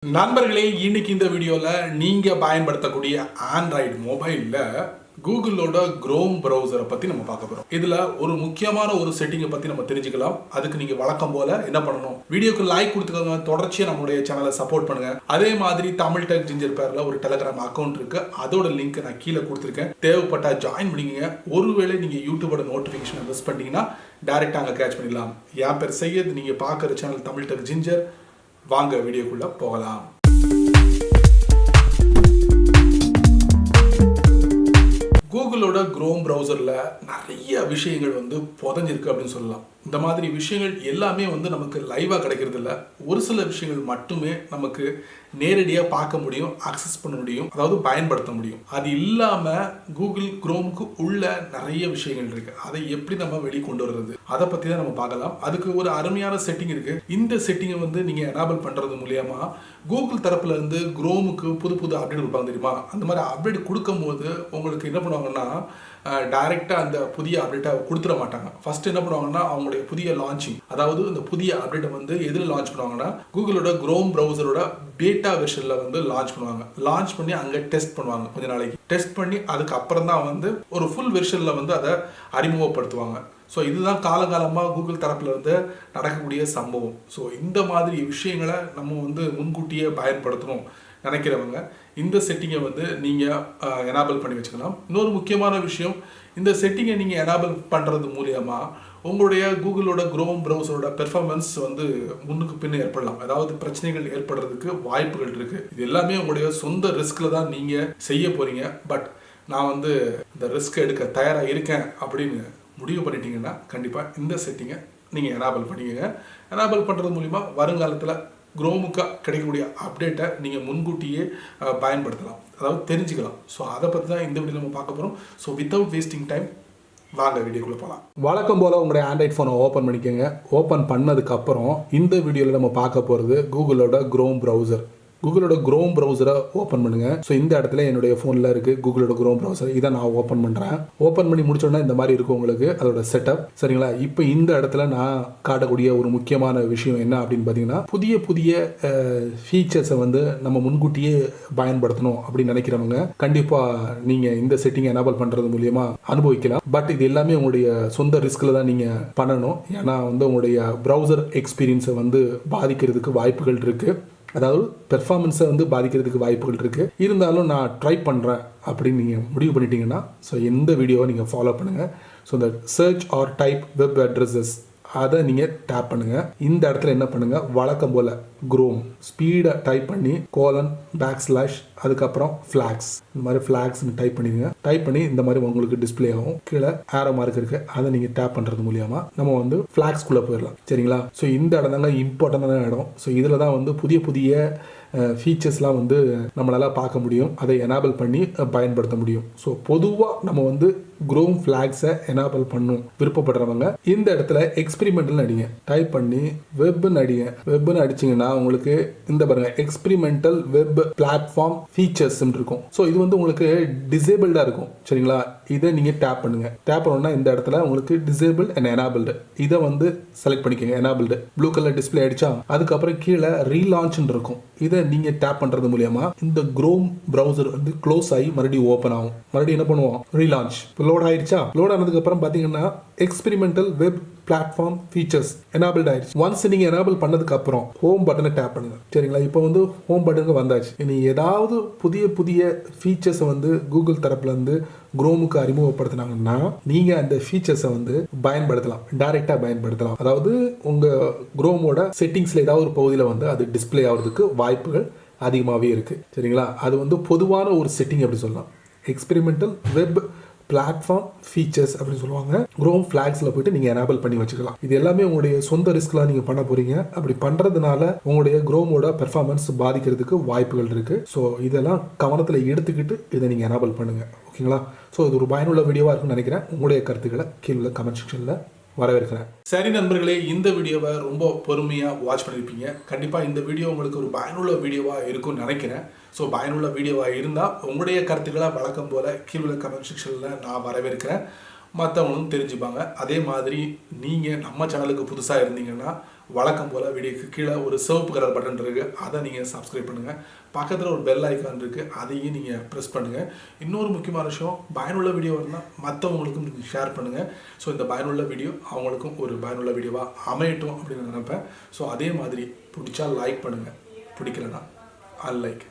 நண்பர்களே, இன்னைக்கு இந்த வீடியோல நீங்க பயன்படுத்தக்கூடிய ஆண்ட்ராய்டு மொபைல்ல கூகுளோட குரோம் பிரவுசரை பத்தி நம்ம பார்க்க போறோம். இதுல ஒரு முக்கியமான ஒரு செட்டிங்கை பத்தி நம்ம தெரிஞ்சுக்கலாம். அதுக்கு நீங்க வழக்கம் போல என்ன பண்ணணும், வீடியோக்கு லைக் கொடுத்துக்கோங்க, தொடர்ச்சியா நம்மளுடைய சேனலை சப்போர்ட் பண்ணுங்க. அதே மாதிரி தமிழ் டெக் ஜிஞ்சர் பேர்ல ஒரு டெலிகிராம் அக்கௌண்ட் இருக்கு, அதோட லிங்க் நான் கீழே கொடுத்துருக்கேன். தேவைப்பட்டா ஜாயின் பண்ணிக்கங்க. ஒருவேளை நீங்க யூடியூபோட நோட்டிபிகேஷன் மிஸ் பண்ணிட்டீங்கன்னா டைரக்டா அங்க கேட்ச் பண்ணிடலாம். என் பேர் சையத், நீங்க பார்க்குற சேனல் தமிழ் டெக் ஜிஞ்சர். வாங்க வீடியோக்குள்ள போகலாம். கூகுளோட குரோம் ப்ரௌசர்ல நிறைய விஷயங்கள் புதஞ்சிருக்கு அப்படின்னு சொல்லலாம். இந்த மாதிரி விஷயங்கள் எல்லாமே நமக்கு லைவா கிடைக்கிறது இல்ல. ஒரு சில விஷயங்கள் மட்டுமே நமக்கு நேரடியா பார்க்க முடியும், அக்சஸ் பண்ண முடியும், அதாவது பயன்படுத்த முடியும். அது இல்லாம கூகுள் குரோமுக்கு உள்ள நிறைய விஷயங்கள் இருக்கு. அதை எப்படி நம்ம வெளியே கொண்டு வர்றது, அதை பத்தி தான் நம்ம பார்க்கலாம். அதுக்கு ஒரு அருமையான செட்டிங் இருக்கு. இந்த செட்டிங்கை நீங்க எனேபிள் பண்றது மூலியமா கூகுள் தரப்புல இருந்து குரோமுக்கு புது புது அப்டேட் கொடுப்பாங்க தெரியுமா? அந்த மாதிரி அப்டேட் கொடுக்கும் போது உங்களுக்கு என்ன பண்ணுவாங்கன்னா, டைரக்டா அந்த புதிய அப்டேட்டை கொடுத்துட மாட்டாங்க. ஃபர்ஸ்ட் என்ன பண்ணுவாங்கன்னா, அவங்களுடைய புதிய லான்ச்சிங், அதாவது இந்த புதிய அப்டேட்டை எதில் லான்ச் பண்ணுவாங்கன்னா, கூகுளோட குரோம் ப்ரௌசரோட பீட்டா வெர்ஷன்ல லான்ச் பண்ணுவாங்க. லான்ச் பண்ணி அங்கே டெஸ்ட் பண்ணுவாங்க. கொஞ்ச நாளைக்கு டெஸ்ட் பண்ணி அதுக்கு அப்புறம் தான் ஒரு ஃபுல் வெர்ஷன்ல அதை அறிமுகப்படுத்துவாங்க. ஸோ இதுதான் காலகாலமாக கூகுள் தரப்புல நடக்கக்கூடிய சம்பவம். ஸோ இந்த மாதிரி விஷயங்களை நம்ம முன்கூட்டியே பயன்படுத்தணும் நினைக்கிறவங்க இந்த செட்டிங்கை நீங்கள் எனேபிள் பண்ணி வச்சுக்கலாம். இன்னொரு முக்கியமான விஷயம், இந்த செட்டிங்கை நீங்கள் எனேபிள் பண்ணுறது மூலியமாக உங்களுடைய கூகுளோட குரோம் ப்ரௌசரோட பெர்ஃபார்மன்ஸ் முன்னுக்கு பின்ன ஏற்படலாம். அதாவது பிரச்சனைகள் ஏற்படுறதுக்கு வாய்ப்புகள் இருக்குது. இது எல்லாமே உங்களுடைய சொந்த ரிஸ்கில் தான் நீங்கள் செய்ய போகிறீங்க. பட் நான் இந்த ரிஸ்க் எடுக்க தயாராக இருக்கேன் அப்படின்னு முடிவு பண்ணிட்டீங்கன்னா கண்டிப்பாக இந்த செட்டிங்கை நீங்கள் எனேபிள் பண்ணிக்கங்க. எனேபிள் பண்ணுறது மூலிமா வருங்காலத்தில் குரோமுக்கு கிடைக்கக்கூடிய அப்டேட்டை நீங்கள் முன்கூட்டியே பயன்படுத்தலாம், அதாவது தெரிஞ்சுக்கலாம். ஸோ அதை பற்றி தான் இந்த வீடியோ நம்ம பார்க்க போகிறோம். ஸோ வித்தவுட் வேஸ்டிங் டைம் வாங்க வீடியோக்குள்ளே போகலாம். வழக்கம் போல் உங்களுடைய ஆண்ட்ராய்ட் ஃபோனை ஓப்பன் பண்ணிக்கோங்க. ஓப்பன் பண்ணதுக்கப்புறம் இந்த வீடியோவில் நம்ம பார்க்க போகிறது கூகுளோட குரோம் ப்ரௌசர். கூகுளோட குரோம் ப்ரௌசரை ஓப்பன் பண்ணுங்க. ஸோ இந்த இடத்துல என்னுடைய ஃபோனில் இருக்குது கூகுளோட குரோம் ப்ரௌசர். இதை நான் ஓப்பன் பண்ணுறேன். ஓப்பன் பண்ணி முடிச்சோன்னா இந்த மாதிரி இருக்கும் உங்களுக்கு அதோட செட்டப். சரிங்களா? இப்போ இந்த இடத்துல நான் காட்டக்கூடிய ஒரு முக்கியமான விஷயம் என்ன அப்படின்னு பார்த்தீங்கன்னா, புதிய புதிய ஃபீச்சர்ஸை நம்ம முன்கூட்டியே பயன்படுத்தணும் அப்படின்னு நினைக்கிறவங்க கண்டிப்பாக நீங்கள் இந்த செட்டிங்கை எனேபிள் பண்ணுறது மூலியமா அனுபவிக்கலாம். பட் இது எல்லாமே உங்களுடைய சொந்த ரிஸ்கில் தான் நீங்கள் பண்ணணும். ஏன்னா உங்களுடைய ப்ரௌசர் எக்ஸ்பீரியன்ஸை பாதிக்கிறதுக்கு வாய்ப்புகள் இருக்குது. அதாவது பெர்ஃபார்மன்ஸை பாதிக்கிறதுக்கு வாய்ப்புகள் இருக்குது. இருந்தாலும் நான் ட்ரை பண்ணுறேன் அப்படின்னு நீங்கள் முடிவு பண்ணிட்டீங்கன்னா ஸோ எந்த வீடியோவை நீங்கள் ஃபாலோ பண்ணுங்கள். ஸோ இந்த search or type web addresses அதை நீங்கள் டேப் பண்ணுங்கள். இந்த இடத்துல என்ன பண்ணுங்கள், வழக்கம் போல் குரோம் ஸ்பீடை டைப் பண்ணி :/, அதுக்கப்புறம் ஃப்ளாக்ஸ், இந்த மாதிரி ஃப்ளாக்ஸ்னு டைப் பண்ணிடுங்க. டைப் பண்ணி இந்த மாதிரி உங்களுக்கு டிஸ்பிளே ஆகும். கீழே ஆரோ மார்க் இருக்குது, அதை நீங்கள் டேப் பண்ணுறது மூலியமாக நம்ம ஃப்ளாக்ஸ்குள்ளே போயிடலாம். சரிங்களா? ஸோ இந்த இடம் தாங்க இம்பார்ட்டண்டான இடம். ஸோ இதில் தான் புதிய புதிய ஃபீச்சர்ஸ்லாம் நம்மளால் பார்க்க முடியும், அதை எனேபிள் பண்ணி பயன்படுத்த முடியும். ஸோ பொதுவாக நம்ம குரோம் ஃப்ளாக்ஸை எனேபிள் பண்ணும் விருப்பப்படுறவங்க இந்த இடத்துல எக்ஸ்பெரிமெண்டல் அடிங்க. டைப் பண்ணி வெப்னு அடிங்க. வெப்னு அடிச்சிங்கன்னா உங்களுக்கு இந்த பாருங்க எக்ஸ்பெரிமெண்டல் வெப் பிளாட்ஃபார்ம் ஃபீச்சர்ஸ் இருக்கும். ஸோ இது உங்களுக்கு டிசேபிள்டாக இருக்கும். சரிங்களா? இதை நீங்கள் டேப் பண்ணுங்க. டேப் பண்ணணும்னா இந்த இடத்துல உங்களுக்கு டிசேபிள் அண்ட் எனேபிள்டு இதை செலக்ட் பண்ணிக்கோங்க. எனேபிள்டு ப்ளூ கலர் டிஸ்பிளே அடிச்சா அதுக்கப்புறம் கீழே ரீலான்ச்னு இருக்கும். இதை நீங்கள் டேப் பண்ணுறது மூலியமா இந்த குரோம் ப்ரௌசர் க்ளோஸ் ஆகி மறுபடியும் ஓப்பன் ஆகும். மறுபடியும் என்ன பண்ணுவோம், ரீலான்ச். லோட் ஆயிடுச்சா? லோட் ஆனதுக்கு அப்புறம் பார்த்தீங்கன்னா experimental web platform features enabled ஆயிடுச்சு. ஒன்ஸ் நீங்க எனேபிள் பண்ணதுக்கு அப்புறம் ஹோம் பட்டனை டேப் பண்ணுங்க. சரிங்களா? இப்போ ஹோம் பட்டனுக்கு வந்தாச்சு. இனி ஏதாவது புதிய புதிய ஃபீச்சர்ஸை கூகுள் தரப்புல இருந்து குரோமுக்கு அறிமுகப்படுத்தினாங்கன்னா நீங்க அந்த ஃபீச்சர்ஸை பயன்படுத்தலாம், டைரக்டா பயன்படுத்தலாம். அதாவது உங்க குரோமோட செட்டிங்ஸ்ல ஏதாவது ஒரு பகுதியில் அது டிஸ்பிளே ஆகிறதுக்கு வாய்ப்புகள் அதிகமாகவே இருக்கு. சரிங்களா? அது பொதுவான ஒரு செட்டிங் அப்படி சொல்லலாம். எக்ஸ்பெரிமெண்டல் வெப் பிளாட்ஃபார்ம் ஃபீச்சர்ஸ் அப்படின்னு சொல்லுவாங்க. குரோம் ஃப்ளாக்ஸில் போயிட்டு நீங்கள் எனேபிள் பண்ணி வச்சுக்கலாம். இது எல்லாமே உங்களுடைய சொந்த ரிஸ்க்லாம் நீங்கள் பண்ண போறீங்க. அப்படி பண்ணுறதுனால உங்களுடைய குரோமோட பெர்ஃபார்மன்ஸ் பாதிக்கிறதுக்கு வாய்ப்புகள் இருக்குது. ஸோ இதெல்லாம் கவனத்தில் எடுத்துக்கிட்டு இதை நீங்கள் எனேபிள் பண்ணுங்க. ஓகேங்களா? ஸோ இது ஒரு பயனுள்ள வீடியோவாக இருக்குன்னு நினைக்கிறேன். உங்களுடைய கருத்துக்களை கீழே கமெண்ட் செக்ஷனில் வரவேற்கிறேன். சரி நண்பர்களே, இந்த வீடியோவை ரொம்ப பொறுமையாக வாட்ச் பண்ணியிருப்பீங்க. கண்டிப்பாக இந்த வீடியோ உங்களுக்கு ஒரு பயனுள்ள வீடியோவாக இருக்கும்னு நினைக்கிறேன். ஸோ பயனுள்ள வீடியோவாக இருந்தால் உங்களுடைய கருத்துக்களை வழக்கம் போல் கீழே கமெண்ட் செக்ஷனில் நான் வரவேற்கிறேன். மற்றவங்களும் தெரிஞ்சுப்பாங்க. அதே மாதிரி நீங்கள் நம்ம சேனலுக்கு புதுசாக இருந்தீங்கன்னா வழக்கம் போல் வீடியோக்கு கீழே ஒரு சிவப்பு கலர் பட்டன் இருக்குது, அதை நீங்கள் சப்ஸ்கிரைப் பண்ணுங்கள். பக்கத்தில் ஒரு பெல் ஐக்கான் இருக்குது, அதையும் நீங்கள் ப்ரெஸ் பண்ணுங்கள். இன்னொரு முக்கியமான விஷயம், பயனுள்ள வீடியோ இருந்தால் மற்றவங்களுக்கும் நீங்கள் ஷேர் பண்ணுங்கள். ஸோ இந்த பயனுள்ள வீடியோ அவங்களுக்கும் ஒரு பயனுள்ள வீடியோவாக அமையட்டும் அப்படின்னு நினைப்பேன். ஸோ அதே மாதிரி பிடிச்சா லைக் பண்ணுங்கள், பிடிக்கலனா அன்லைக்.